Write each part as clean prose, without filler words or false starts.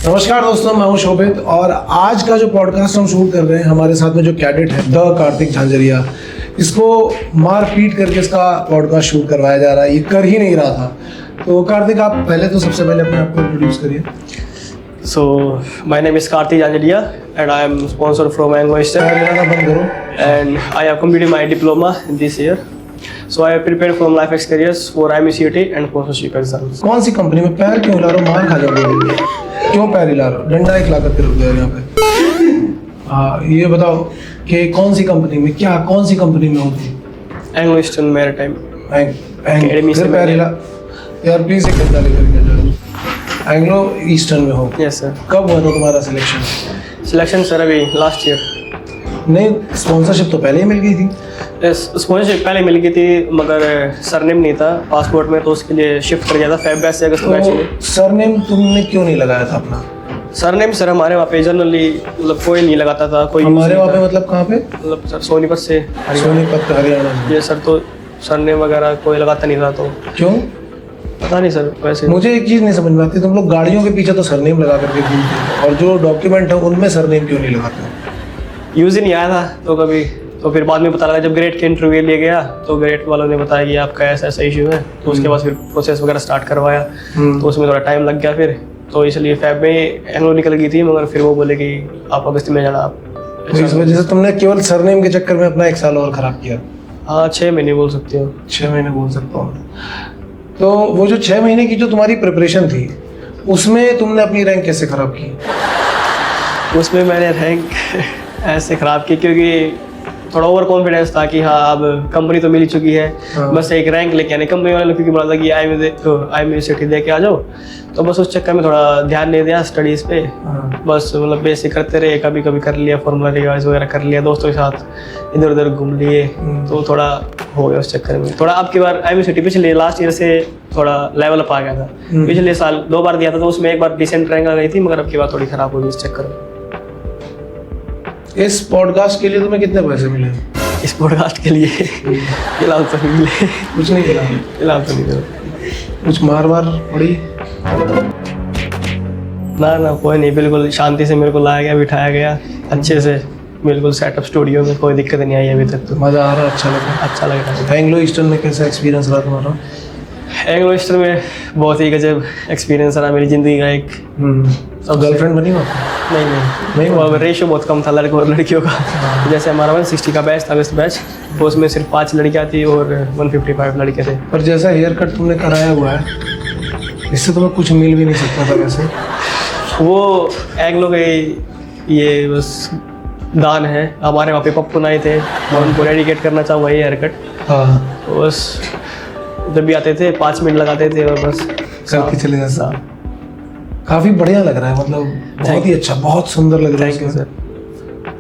नमस्कार दोस्तों, मैं हूं शोभित और आज का जो पॉडकास्ट हम शूट कर रहे हैं, हमारे साथ में जो कैडेट है द कार्तिक झांझरिया, इसको मार पीट करके इसका पॉडकास्ट शूट करवाया जा रहा है। ये कर ही नहीं रहा था। तो कार्तिक, आप सबसे पहले अपने आप को इंट्रोड्यूस करिए। So, my name is Karthik Janjadia and I am sponsored from Anglo Eastern and I have completed my diploma this year. So I have prepared from life experience for IMCET and sponsorship exams. कौन सी company में? पैर क्यों हिला रहे हो? मार खा जाओगे। क्यों पैर हिला रहे हो? डंडा एक ला करके रुक गया यहाँ पे। हाँ, ये बताओ कि कौन सी कंपनी में, कौन सी कंपनी में होगी? Anglo Eastern Maritime. Academy से पैर हिला यार, प्लीज एक घंटा लेकर के जाओ। एंग्लो ईस्टर्न में हो? Yes sir. कब हुआ था तुम्हारा सिलेक्शन? Selection sir अभी last year. नहीं, स्पॉन्सरशिप तो पहले ही मिल गई थी। स्पॉन्सरशिप पहले मिल गई थी मगर सरनेम नहीं था पासपोर्ट में, तो उसके लिए शिफ्ट कर गया था फेब बैच से अगस्त बैच में। सरनेम तुमने क्यों नहीं लगाया था अपना? सरनेम सर हमारे वहाँ पे जनरली मतलब कोई नहीं लगाता था। कोई हमारे वहाँ पे मतलब कहाँ पे? मतलब सर सोनीपत से। सोनीपत हरियाणा से। ये सर तो सरनेम वगैरह कोई लगाता नहीं था। तो क्यों? पता नहीं सर। वैसे मुझे एक चीज़ नहीं समझ में आती, तुम लोग गाड़ियों के पीछे तो सरनेम लगा करके घूमते हो और जो डॉक्यूमेंट है उनमें सरनेम क्यों नहीं लगाते हो? यूज़ ही नहीं आया था तो कभी, तो फिर बाद में पता लगा जब ग्रेड के इंटरव्यू लिए गया तो ग्रेड वालों ने बताया कि आपका ऐसा ऐसा इशू है। तो उसके बाद फिर प्रोसेस वगैरह स्टार्ट करवाया, तो उसमें थोड़ा टाइम लग गया फिर। तो इसलिए फैब में एंग्लो निकल गई थी, मगर फिर वो बोले कि आप अगस्त में जाना। आप इस वजह से तुमने केवल सरनेम के चक्कर में अपना 1 साल और ख़राब किया। हाँ, 6 महीने बोल सकते हो। 6 महीने बोल सकता हूँ। तो वो जो 6 महीने की जो तुम्हारी प्रिपरेशन थी, उसमें तुमने अपनी रैंक कैसे ख़राब की? उसमें मैंने रैंक ऐसे ख़राब की क्योंकि थोड़ा ओवर कॉन्फिडेंस था कि हाँ अब कंपनी तो मिल चुकी है। हाँ। बस एक रैंक लेके आने, कंपनी वाले ने क्योंकि बोला था कि IMCET दे के आ जाओ, तो बस उस चक्कर में थोड़ा ध्यान नहीं दिया स्टडीज़ पे। हाँ। बस मतलब बेसिक करते रहे, कभी कभी कर लिया, फॉर्मूला रिवाइज वगैरह कर लिया, दोस्तों के साथ इधर उधर घूम लिए, तो थोड़ा हो गया उस चक्कर में। थोड़ा अब की बार IMCET पिछले लास्ट ईयर से थोड़ा लेवल अप आ गया था। पिछले साल 2 बार दिया था तो उसमें एक बार डिसेंट रैंक आ गई थी, मगर अब की बार थोड़ी ख़राब हो गई इस चक्कर में। इस पॉडकास्ट के लिए तुम्हें कितने पैसे मिले? इस पॉडकास्ट के लिए फिलहाल तो नहीं मिले। कुछ नहीं मिला? फिलहाल तो नहीं मिले। कुछ मार पड़ी? ना कोई नहीं, बिल्कुल शांति से मेरे को लाया गया, बिठाया गया अच्छे से, बिल्कुल सेटअप स्टूडियो में, कोई दिक्कत नहीं आई अभी तक। तो मज़ा आ रहा है? अच्छा लग रहा है। एंग्लो ईस्टर्न में कैसा एक्सपीरियंस रहा तुम्हारा? एंग्लो ईस्टर्न में बहुत ही गजब एक्सपीरियंस रहा मेरी ज़िंदगी का एक। अब गर्लफ्रेंड बनी हो? नहीं, वो रेशो बहुत कम था लड़कों और लड़कियों का। जैसे हमारा 160 का बैच था, अगस्त बैच, तो उसमें सिर्फ 5 लड़कियाँ थी और 155 लड़के थे। पर जैसा हेयर कट तुमने कराया हुआ है, इससे तुम्हें कुछ मिल भी नहीं सकता था वैसे। वो एंग्लो के ये बस दान है। हमारे वहाँ पे पप्पू नाई थे, मैं उनको डेडिकेट करना चाहूँ वही हेयर कट। हाँ, तो बस जब भी आते थे 5 मिनट लगाते थे और बस करके चले जाते। काफ़ी बढ़िया लग रहा है, मतलब बहुत ही अच्छा, बहुत सुंदर लग रहा है। Thank you sir.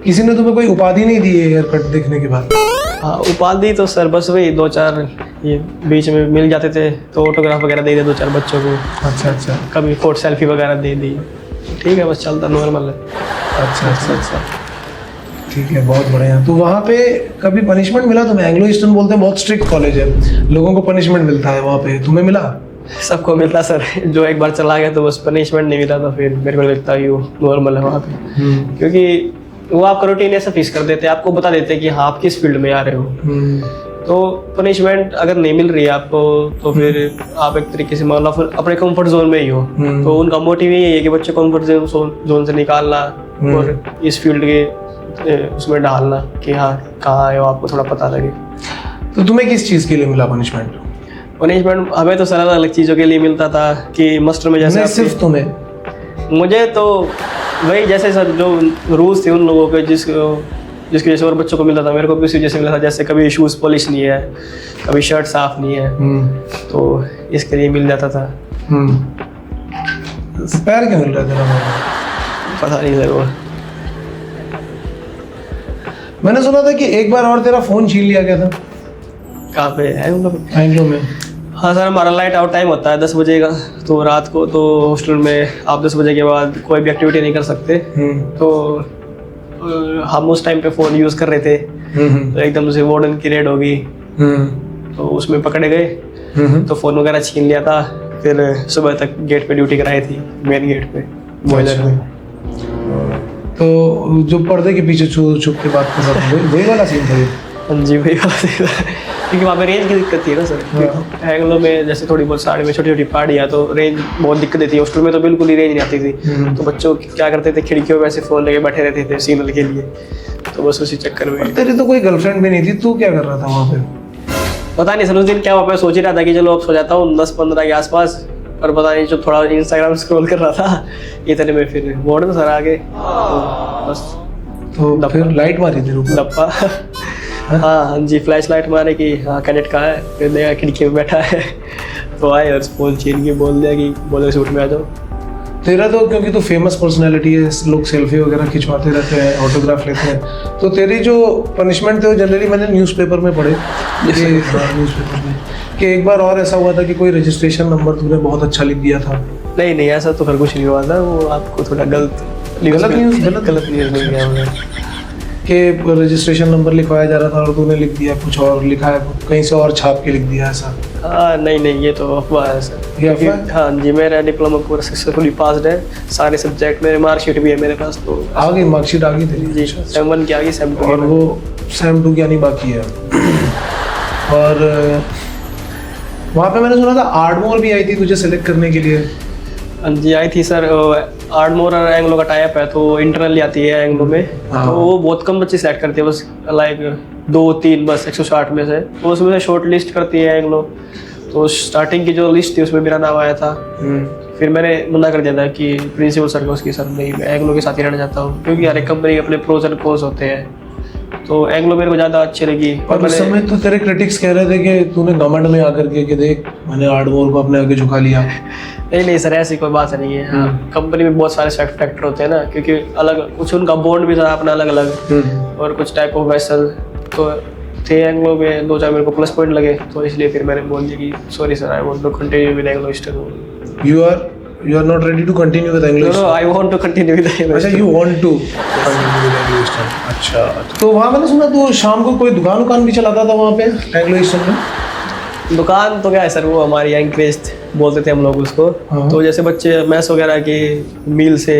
किसी ने तुम्हें कोई उपाधि नहीं दी है हेयर कट देखने के बाद? हाँ, उपाधि तो सर बस वही 2-4 ये बीच में मिल जाते थे, तो ऑटोग्राफ वगैरह दे दिया 2-4 बच्चों को। अच्छा। कभी फोटो सेल्फी वगैरह दे दी, ठीक है, बस चलता नॉर्मल है। अच्छा, ठीक है, बहुत बढ़िया। तो वहाँ पे कभी पनिशमेंट मिला तुम्हें? एंग्लो ईस्टर्न बोलते हैं बहुत स्ट्रिक्ट कॉलेज है, लोगों को पनिशमेंट मिलता है, वहाँ पे तुम्हें मिला? सबको मिलता सर, जो एक बार चला गया तो बस पनिशमेंट नहीं मिला, तो फिर मेरे को लगता है ये नॉर्मल है वहाँ पे। क्योंकि वो आपका रूटीन ऐसा फिक्स कर देते हैं, आपको बता देते हैं कि हाँ आप किस फील्ड में आ रहे हो। तो पनिशमेंट अगर नहीं मिल रही है आपको तो फिर आप एक तरीके से मान लो अपने कंफर्ट जोन में ही हो। तो उनका मोटिव यही है कि बच्चे कंफर्ट जोन से निकालना और इस फील्ड के उसमें डालना कि हाँ कहाँ है वो आपको थोड़ा पता लगे। तो तुम्हें किस चीज़ के लिए मिला पनिशमेंट? हमें तो अलग अलग चीज़ों के लिए मिलता था कि मास्टर में जैसे सिर्फ तुम्हें? मुझे तो वही जैसे सर जो रूल्स थे उन लोगों के जिसकी वजह से और बच्चों को मिलता था, मेरे को भी उसी जैसे मिला था। जैसे कभी शूज़ पॉलिश नहीं है, कभी शर्ट साफ नहीं है, तो इसके लिए मिल जाता था। पैर क्यों मिल रहा था? पता नहीं सर। वो मैंने सुना था कि एक बार और तेरा फ़ोन छीन लिया गया था। कहाँ पे है एंग्लो में? हाँ सर, हमारा लाइट आउट टाइम होता है 10 बजे का, तो रात को तो हॉस्टल में आप 10 बजे के बाद कोई भी एक्टिविटी नहीं कर सकते। तो हम उस टाइम पे फ़ोन यूज़ कर रहे थे, तो एकदम से वार्डन की रेड होगी, तो उसमें पकड़े गए, तो फ़ोन वगैरह छीन लिया था। फिर सुबह तक गेट पे ड्यूटी कराई थी, मेन गेट पे। बॉयलर अच्छा। में। तो जो पर्दे के पीछे छुप के बात कर रहा था वही वाला सीन था ये? हाँ जी वही वाला सीन था। क्योंकि वहाँ पे रेंज की दिक्कत थी ना सर। एंग्लो में जैसे थोड़ी बहुत साइड में छोटी छोटी पहाड़ियाँ तो रेंज बहुत दिक्कत देती है। हॉस्टल में तो बिल्कुल ही रेंज नहीं आती थी। तो बच्चों क्या करते थे, खिड़कियों में ऐसे फ़ोन लेके बैठे रहते थे सिग्नल के लिए। तो बस उसी चक्कर में। तेरी तो कोई गर्लफ्रेंड भी नहीं थी, तू क्या कर रहा था वहाँ पे? पता नहीं सर उस दिन क्या हुआ, मैं सोच ही रहा था कि चलो अब सो जाता हूँ 10-15 के आसपास, पर पता नहीं जो थोड़ा इंस्टाग्राम स्क्रॉल कर रहा था इतने में फिर वार्डन सर आ गए। तो बस तो फिर लाइट मारी तेरे ऊपर? डब्बा हाँ जी फ्लैश लाइट मारे कि हाँ कैडेट कहाँ है, फिर देखा खिड़की में बैठा है। तो आए और फोन छीन के बोल दिया कि बोलो सूट में आ जाओ। तेरा तो क्योंकि तू फेमस पर्सनैलिटी है, लोग सेल्फी वगैरह खिंचवाते रहते हैं, ऑटोग्राफ लेते हैं, तो तेरी जो पनिशमेंट थे वो जनरली मैंने न्यूज़पेपर में पढ़े न्यूज़पेपर में कि एक बार और ऐसा हुआ था कि कोई रजिस्ट्रेशन नंबर तूने बहुत अच्छा लिख दिया था। नहीं ऐसा तो फिर कुछ नहीं हुआ था, वो आपको थोड़ा गलत न्यूज़ मिल गया होगा कि रजिस्ट्रेशन नंबर लिखवाया जा रहा था और तूने लिख दिया कुछ और, लिखा है कहीं से और छाप के लिख दिया ऐसा। हाँ नहीं ये तो अफवाह है सर। ये अफवाह है? हाँ जी मेरा डिप्लोमा कोर्स सक्सेसफुली पास्ड है, सारे सब्जेक्ट मेरे मार्कशीट भी है मेरे पास। तो आ गई मार्कशीट आ गई तेरी? जी सेम 1 की आ गई, सेम 2 और वो सेम 2 की आनी बाकी है। और वहाँ पे मैंने सुना था आर्डमोर भी आई थी तुझे सेलेक्ट करने के लिए? हाँ जी आई थी सर। आर्डमोर और एंग्लो का टाइप है तो इंटरनली आती है एंग्लो में। हाँ। तो वो बहुत कम बच्चे सेलेक्ट करते हैं, बस लाइक 2-3 बस 160 में से। तो उसमें से शॉर्ट लिस्ट करती है एंग्लो। तो स्टार्टिंग की जो लिस्ट थी उसमें मेरा नाम आया था। फिर मैंने मना कर दिया था कि प्रिंसिपल सर को उसकी सर नहीं, मैं एंग्लो के साथ ही रहना चाहता हूँ, क्योंकि हर एक कंपनी के अपने प्रोज एंड कोन्स होते हैं। तो एंग्लो मेरे को ज़्यादा अच्छी लगी। और उस समय तो तेरे क्रिटिक्स कह रहे थे कि तूने गवर्नमेंट में आकर के कि देख मैंने आर्डमोर को अपने आगे झुका लिया। नहीं सर ऐसी कोई बात नहीं है। हाँ कंपनी में बहुत सारे फैक्टर होते हैं ना, क्योंकि अलग कुछ उनका बोर्ड भी था अपना अलग अलग, और कुछ टाइप ऑफ वेसल तो थे एंग्लो में। 2-4 मेरे को प्लस पॉइंट लगे, तो इसलिए फिर मैंने बोल दिया कि sorry sir I want to continue with Anglo study. You are not ready to continue with English? No, I want to continue with English. अच्छा you want to continue with English? अच्छा तो वहाँ मैंने सुना तू शाम को कोई दुकान भी चलाता था वहाँ पे एंग्लो में? दुकान तो क्या है सर, वो हमारी एंकरेज बोलते थे हम लोग उसको। हाँ। तो जैसे बच्चे मैस वगैरह की मील से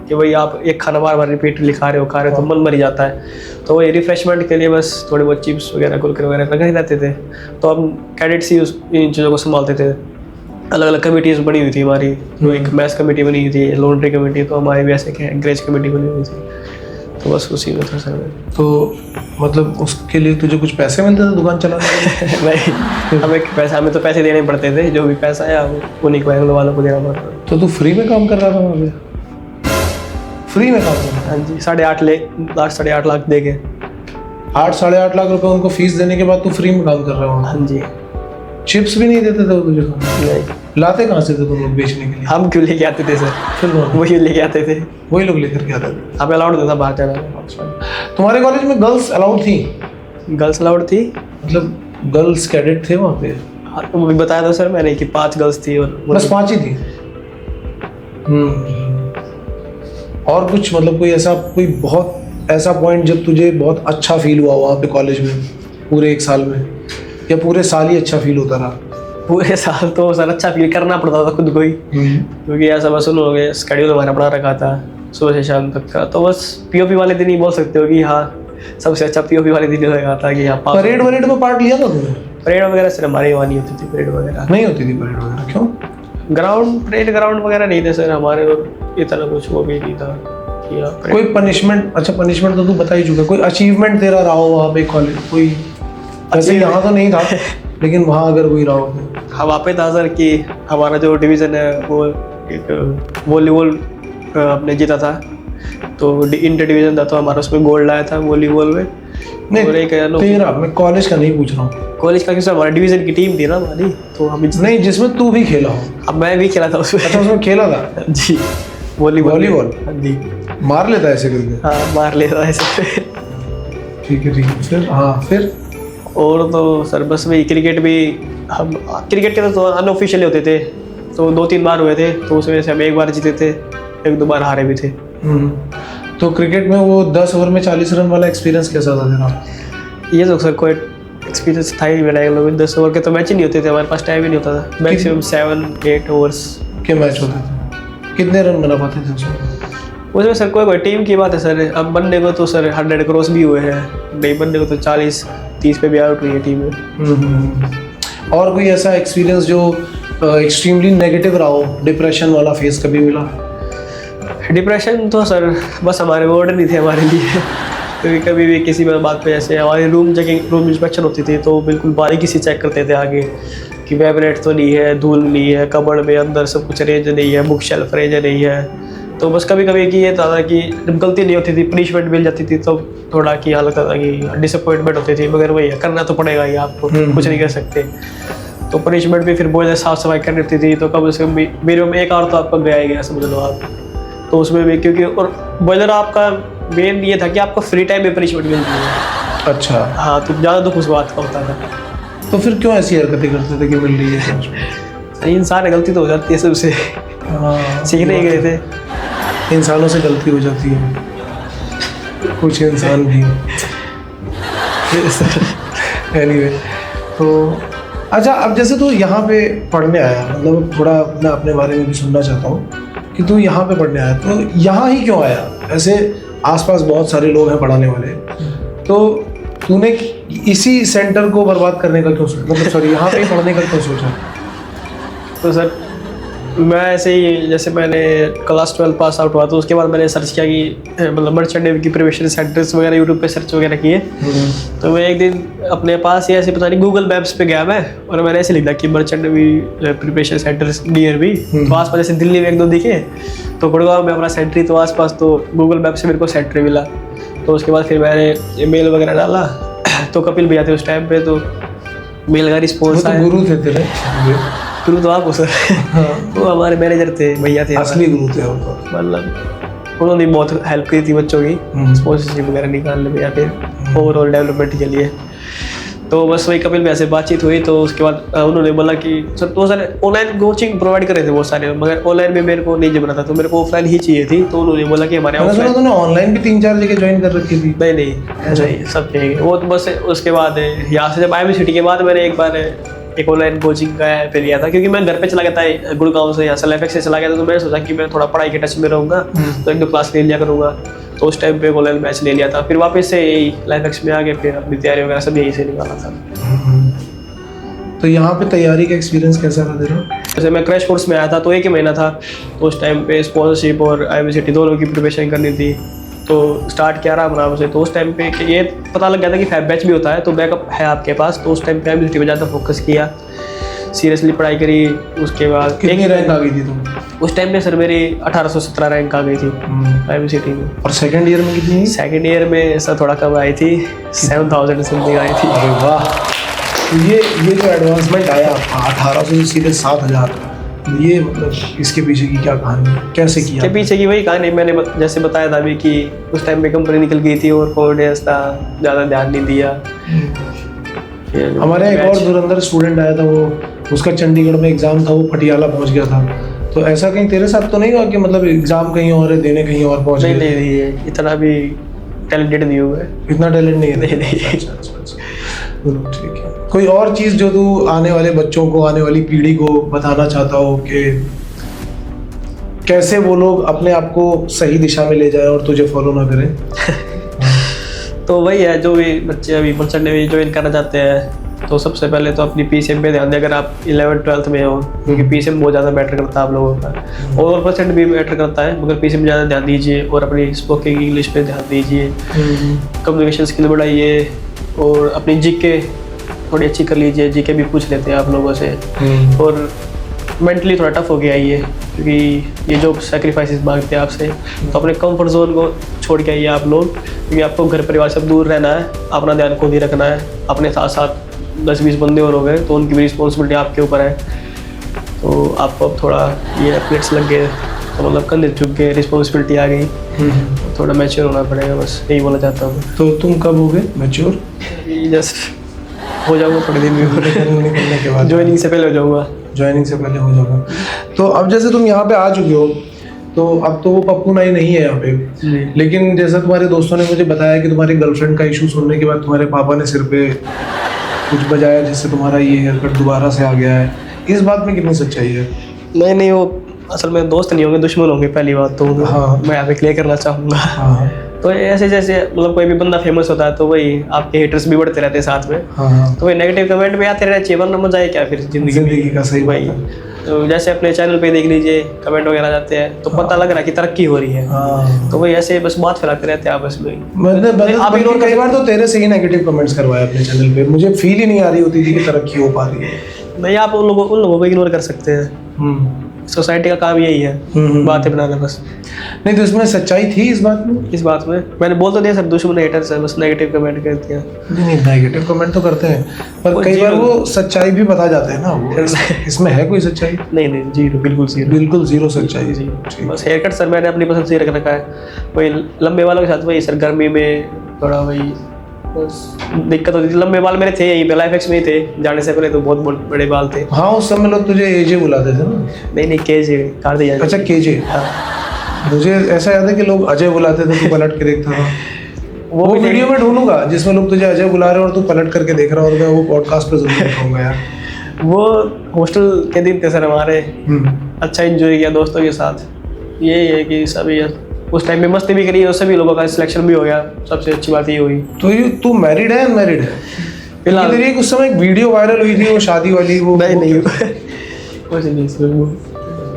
कि भाई आप एक खाना बार बार रिपीटली खा रहे हो तो मन मर जाता है। तो वही रिफ्रेशमेंट के लिए बस थोड़ी बहुत चिप्स वगैरह कुरकुरे वगैरह लगे रहते थे। तो हम कैडेट्स ही इन चीज़ों को संभालते थे। अलग अलग कमेटीज बनी हुई थी हमारी। तो एक मैथ्स कमेटी बनी हुई थी, लॉन्ड्री कमेटी, तो हमारी भी ऐसे एंकरेज कमेटी बनी हुई थी। तो बस उसी में था सर। तो मतलब उसके लिए तुझे कुछ पैसे मिलते थे दुकान चलाने के लिए? नहीं हमें तो पैसे देने पड़ते थे, जो भी पैसा है उन्हीं को एंग्लो वालों को देना पड़ता था। तो तू फ्री में काम कर रहा था वहाँ पे? फ्री में काम कर रहा था? हाँ जी 8.5 लाख दे के। 8-8.5 लाख रुपए उनको फीस देने के बाद तू फ्री में काम कर रहा हूँ? हाँ जी। चिप्स भी नहीं देते थे वो तुझे? नहीं। लाते कहाँ से थे तुम लोग बेचने के लिए? हम क्यों लेके आते थे सर, फिर वही लेके आते थे। वही लोग लेकर के आते थे? हमें अलाउड था बाहर जाना। तुम्हारे कॉलेज में गर्ल्स अलाउड थी? गर्ल्स अलाउड थी, मतलब गर्ल्स कैडेट थे वहाँ पे? हाँ, वो भी बताया था सर मैंने कि 5 गर्ल्स थी और बस 5 ही थी? और कुछ मतलब कोई बहुत ऐसा पॉइंट जब तुझे बहुत अच्छा फील हुआ वहाँ पे कॉलेज में पूरे 1 साल में, या पूरे साल ही अच्छा फील होता रहा? पूरे साल तो सर अच्छा फील करना पड़ता था खुद को ही, क्योंकि ऐसा बस सुनोगे स्केड्यूल हमारा बड़ा रखा था सुबह से शाम तक का। तो बस पीओपी वाले दिन ही बोल सकते हो कि हाँ सबसे अच्छा पीओपी वाले दिन ही लगा था कि हाँ। परेड वरेड में पार्ट लिया था तुमने? परेड वगैरह सर हमारी वहाँ नहीं होती थी, परेड वगैरह नहीं होती थी परेड वगैरह? क्यों? परेड ग्राउंड वगैरह नहीं थे सर हमारे, और इतना कुछ वो भी नहीं था। कोई पनिशमेंट? अच्छा पनिशमेंट तो तू बता ही चुका। कोई अचीवमेंट तेरा रहा हो वहाँ पे कॉलेज कोई? वैसे यहाँ तो नहीं था लेकिन वहाँ अगर कोई रहा हो तो? हाँ वहाँ पे था सर कि हमारा जो डिवीज़न है वो एक वॉलीबॉल अपने जीता था। तो इंटर डिवीज़न था तो हमारा उसमें गोल्ड आया था वॉलीबॉल में। नहीं तेरा, मैं कॉलेज का नहीं पूछ रहा हूँ। कॉलेज का, क्योंकि हमारे डिवीज़न की टीम थी ना हमारी, तो हम नहीं जिसमें तू भी खेला हो? अब मैं भी खेला था उसमें। अच्छा उसमें खेला था? जी वॉलीबॉल। हाँ जी। मार लेता है ऐसे करके? हाँ मार लेता है ऐसे। ठीक है फिर? हाँ फिर और तो सर बस वही क्रिकेट भी, हम क्रिकेट के तो अनऑफिशियल होते थे, तो 2-3 बार हुए थे, तो उसमें से हम 1 बार जीते थे, 1-2 बार हारे भी थे। तो क्रिकेट में वो 10 ओवर में 40 रन वाला एक्सपीरियंस कैसा था तेरा? ये तो सर कोई एक्सपीरियंस था ही मेरा। 10 ओवर के तो मैच ही नहीं होते थे हमारे पास, टाइम ही नहीं होता था। मैक्सिमम 7-8 ओवर्स के मैच होते थे? कितने रन बना पाते थे उसमें? उसमें सर कोई टीम की बात है सर, अब बनने को तो सर 100 क्रॉस भी हुए हैं, नहीं बनने को तो 40-30 पे भी आउट हुई है टीमें। और कोई ऐसा एक्सपीरियंस जो एक्सट्रीमली नेगेटिव रहा हो, डिप्रेशन वाला फेस कभी मिला? डिप्रेशन तो सर बस हमारे वर्ड नहीं थे हमारे लिए। क्योंकि कभी भी किसी भी बात पे, ऐसे हमारी रूम इंस्पेक्शन होती थी तो बिल्कुल बारीकी से चेक करते थे आगे कि वाइब्रेट तो नहीं है, धूल नहीं है, कबर्ड में अंदर सब कुछ अरेंज नहीं है, बुक शेल्फ अरेंज नहीं है। तो बस कभी कभी कि ये था कि जब गलती नहीं होती थी, पनिशमेंट मिल जाती थी तो थोड़ा की हालत था कि डिसअपॉइंटमेंट होती थी, मगर वही है, करना तो पड़ेगा ही, आपको कुछ नहीं कर सकते। तो पनिशमेंट भी फिर बहुत ज़्यादा साफ सफाई करनी होती थी, तो कम से कम मेरे में एक और तो आपका गया ही गया, समझ लो आप। तो उसमें भी क्योंकि और बॉयलर आपका मेन ये था कि आपको फ्री टाइम में पनिशमेंट मिलती है। अच्छा। हाँ, तो ज़्यादा दुख उस बात का होता था। तो फिर क्यों ऐसी हरकतें करते थे कि मिल रही है? सही, इंसान है, गलती तो हो जाती है सबसे, सीखने ही गए थे। इंसानों से गलती हो जाती है, कुछ इंसान भी। एनीवे, तो अच्छा, अब जैसे तू यहाँ पे पढ़ने आया, मतलब थोड़ा मैं अपने बारे में भी सुनना चाहता हूँ कि तू यहाँ पे पढ़ने आया, तो यहाँ ही क्यों आया? ऐसे आसपास बहुत सारे लोग हैं पढ़ाने वाले, तो तूने इसी सेंटर को बर्बाद करने का क्यों सोचा, मतलब सॉरी, यहाँ पे ही पढ़ने का क्यों सोचा? तो सर मैं ऐसे ही, जैसे मैंने क्लास 12 पास आउट हुआ तो उसके बाद मैंने सर्च किया कि मतलब मर्चेंट नेवी की प्रिपरेशन सेंटर्स वगैरह यूट्यूब पे सर्च वगैरह किए। तो मैं एक दिन अपने पास ही ऐसे पता नहीं गूगल मैप्स पे गया मैं, और मैंने ऐसे लिखा कि merchant navy preparation centres near भी। तो आसपास जैसे दिल्ली में 1-2 दिखे, तो गुड़गांव में अपना सेंटर ही तो आसपास, तो गूगल मैप से मेरे को सेंटर मिला। तो उसके बाद फिर मैंने मेल वगैरह डाला, तो कपिल भैया थे उस टाइम पे, तो मेल का रिस्पॉन्स आया। गुरु थे तेरे? गुरु तो आपको सर। हाँ। वो हमारे मैनेजर थे, भैया थे, असली गुरु थे वो तो। मतलब उन्होंने बहुत हेल्प की थी बच्चों की स्पॉन्सरशिप वगैरह निकालने में या फिर ओवरऑल डेवलपमेंट के लिए। तो बस वही कपिल में ऐसे बातचीत हुई, तो उसके बाद उन्होंने बोला कि सर तो सर ऑनलाइन कोचिंग प्रोवाइड कर रहे थे बहुत सारे, मगर ऑनलाइन में मेरे को नहीं जम रहा था, तो मेरे को ऑफलाइन ही चाहिए थी। तो उन्होंने बोला कि हमारे ऑफलाइन, ऑनलाइन भी 3-4 जगह ज्वाइन कर रखी थी? नहीं, ऐसा ही सब चाहिए वो। तो बस उसके बाद यहाँ से जब IMB सिटी के बाद मैंने एक बार एक ऑनलाइन कोचिंग का पे लिया था, क्योंकि मैं घर पे चला गया था गुड़गांव से, यहाँ से LFX से चला गया था। तो मैंने सोचा कि मैं थोड़ा पढ़ाई के टच में रहूँगा, तो 1-2 क्लास ले लिया करूँगा। तो उस टाइम पे ऑनलाइन बैच ले लिया था, फिर वापस से यही LFX में आके फिर अपनी तैयारी वगैरह सब यहीं से निकाला था। तो यहाँ पे तैयारी का एक्सपीरियंस कैसा था तेरा? जैसे मैं क्रैश कोर्स में आया था तो 1 ही महीना था, तो उस टाइम पे स्पॉन्सरशिप और IMB सिटी दोनों की प्रिपरेशन करनी थी। तो स्टार्ट किया आराम से। तो उस टाइम पे ये पता लग गया था कि फैब बैच भी होता है, तो बैकअप है आपके पास। तो उस टाइम पे IMB सिटी में ज़्यादा फोकस किया, सीरियसली पढ़ाई करी। उसके बाद कितनी रैंक आ गई थी तुम? उस टाइम में सर मेरी 1817 रैंक आ गई थी IMB सिटी में। और सेकंड ईयर में कितनी? सेकंड ईयर में सर थोड़ा कम आई थी, 7000 समथिंग आई थी। अरे वाह! ये जो एडवांसमेंट आया 1800 से सीधे 7000, ये मतलब इसके पीछे की क्या कहानी है, कैसे किया? इसके पीछे की वही कहानी मैंने जैसे बताया था अभी कि उस टाइम में कंपनी निकल गई थी और कॉन्फिडेंस था, ज़्यादा ध्यान नहीं दिया। हमारे एक और धुरंधर स्टूडेंट आया था, वो उसका चंडीगढ़ में एग्जाम था, वो पटियाला पहुंच गया था। तो ऐसा कहीं तेरे साथ तो नहीं हुआ कि मतलब एग्जाम कहीं और है, देने कहीं और पहुंच गए? नहीं, इतना भी टैलेंटेड नहीं हुआ है। इतना टैलेंट नहीं है? नहीं। अच्छा, ठीक है। कोई और चीज़ जो तू आने वाले बच्चों को, आने वाली पीढ़ी को बताना चाहता हो कि कैसे वो लोग अपने आप को सही दिशा में ले जाए और तुझे फॉलो ना करें? तो वही है, जो भी बच्चे अभी मर्चेंट नेवी ज्वाइन करना चाहते हैं, तो सबसे पहले तो अपनी PCM पे ध्यान दें। अगर आप 11th-12th में हो, क्योंकि PCM बहुत ज़्यादा मैटर करता है आप लोगों का, और % भी मैटर करता है, मगर PCM ज़्यादा ध्यान दीजिए और अपनी स्पोकिंग इंग्लिश पे ध्यान दीजिए, कम्युनिकेशन स्किल बढ़ाइए, और अपनी GK थोड़ी अच्छी कर लीजिए। GK भी पूछ लेते हैं आप लोगों से, और मेंटली थोड़ा टफ हो गया ये, क्योंकि ये जो सेक्रीफाइसेस मांगते हैं आपसे, तो अपने कंफर्ट जोन को छोड़ के आइए आप लोग, क्योंकि आपको घर परिवार से दूर रहना है, अपना ध्यान खुद ही रखना है। अपने साथ साथ 10-20 बंदे और हो गए, तो उनकी भी रिस्पॉन्सिबिलिटी आपके ऊपर है। तो आपको अब थोड़ा ये प्लेट्स लग गए, तो मतलब कंधे झुक गए, रिस्पॉन्सिबिलिटी आ गई, थोड़ा मैच्योर होना पड़ेगा, बस यही बोलना चाहता हूँ। तो तुम कब हो गए मैच्योर? जस्ट हो जाऊँगा थोड़े दिन में, निकलने के बाद, ज्वाइनिंग से पहले हो जाऊँगा। ज्वाइनिंग से पहले हो जाऊँगा। तो अब जैसे तुम यहाँ पे आ चुके हो, तो अब तो वो पप्पू नाई नहीं है यहाँ पे, लेकिन जैसा तुम्हारे दोस्तों ने मुझे बताया कि तुम्हारी गर्लफ्रेंड का इशू सुनने के बाद तुम्हारे पापा ने सिर पे कुछ बजाया, जिससे तुम्हारा ये हेयर कट दोबारा से आ गया है। इस बात में कितनी सच्चाई है? नहीं, वो असल में दोस्त नहीं होंगे, दुश्मन होंगे पहली बात तो। हाँ। मैं यहाँ पे क्लियर करना चाहूँगा। हाँ तो ऐसे जैसे मतलब कोई भी बंदा फेमस होता है तो वही आपके हेटर्स भी बढ़ते रहते हैं साथ में। हाँ तो वही नेगेटिव कमेंट भी आते रहने चाहिए, वरना मजा है क्या फिर जिंदगी का, सही वही। बात है। तो जैसे अपने चैनल पे देख लीजिए कमेंट वगैरह जाते हैं तो पता लग रहा है कि तरक्की हो रही है। हाँ तो वही ऐसे बस बात फैलाते रहते हैं आपस में। आप इग्नोर कई बार तो तेरे से ही नेगेटिव कमेंट्स करवाए अपने चैनल पे, मुझे फील ही नहीं आ रही होती थी कि तरक्की हो पा रही है। नहीं, आप उन लोगों को इग्नोर कर सकते हैं। सोसाइटी का काम यही है, बातें बनाना बस। नहीं तो इसमें सच्चाई थी इस बात में? इस बात में मैंने बोल तो दिया सर, दुश्मन हेटर्स है, बस नेगेटिव कमेंट करते हैं। नहीं नेगेटिव कमेंट तो करते हैं, पर कई बार वो सच्चाई भी बता जाते हैं ना वो। इसमें है कोई सच्चाई? नहीं जीरो, बिल्कुल जीरो। बिल्कुल जीरो सच्चाई। जी ठीक। बस हेयर कट सर मैंने अपनी पसंद से ही रख रखा है। वही लंबे बालों के साथ वही सर, गर्मी में थोड़ा वही बस दिक्कत होती थी। लंबे बाल मेरे थे यहीं पे लाइफ एक्स में ही थे, जाने से पहले तो बहुत बड़े बाल थे। हाँ उस समय लोग तुझे एजे बुलाते थे ना? नहीं केजे काट दिया। अच्छा केजे। मुझे ऐसा याद है कि लोग अजय बुलाते थे, तू पलट के देखता था। वो वीडियो में ढूंढूंगा जिसमें लोग तुझे अजय बुला रहे हो और तू पलट करके देख रहा हो, और मैं वो पॉडकास्ट पे जरूर दिखाऊंगा यार। वो हॉस्टल के दिन थे सर हमारे, अच्छा एंजॉय किया दोस्तों के साथ। यही है कि सभी उस टाइम में मस्ती भी करी और सभी लोगों का सिलेक्शन भी हो गया, सबसे अच्छी बात ये हुई। तो ये तू मैरिड है अनमैरिड है? फिलहाल तेरी एक उस समय एक वीडियो वायरल हुई थी वो शादी वाली, वो नहीं कुछ नहीं सर, वो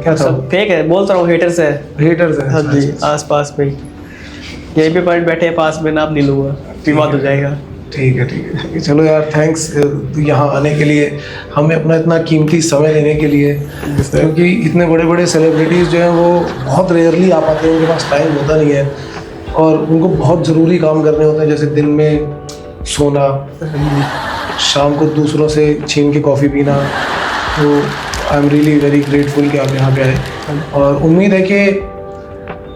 क्या था? सब फेक है, बोलता हूँ हेटर्स है। हेटर्स है? हाँ जी, आस पास में यहीं पे पॉइंट बैठे हैं पास में, नाप नहीं लूँगा, विवाद हो जाएगा। ठीक है चलो यार, थैंक्स यहाँ आने के लिए, हमें अपना इतना कीमती समय देने के लिए, क्योंकि इतने बड़े बड़े सेलिब्रिटीज़ जो हैं वो बहुत रेयरली आ पाते हैं, उनके पास टाइम होता नहीं है और उनको बहुत ज़रूरी काम करने होते हैं, जैसे दिन में सोना, शाम को दूसरों से छीन के कॉफ़ी पीना। तो I am really very grateful कि आप यहाँ पे आए, और उम्मीद है कि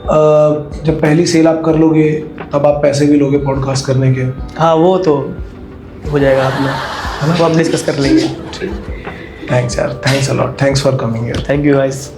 जब पहली सेल आप कर लोगे तब आप पैसे भी लोगे पॉडकास्ट करने के। हाँ वो तो हो जाएगा अपना, वो आप डिस्कस कर लेंगे। थैंक्स यार, thanks a lot, thanks for coming यार। Thank you guys.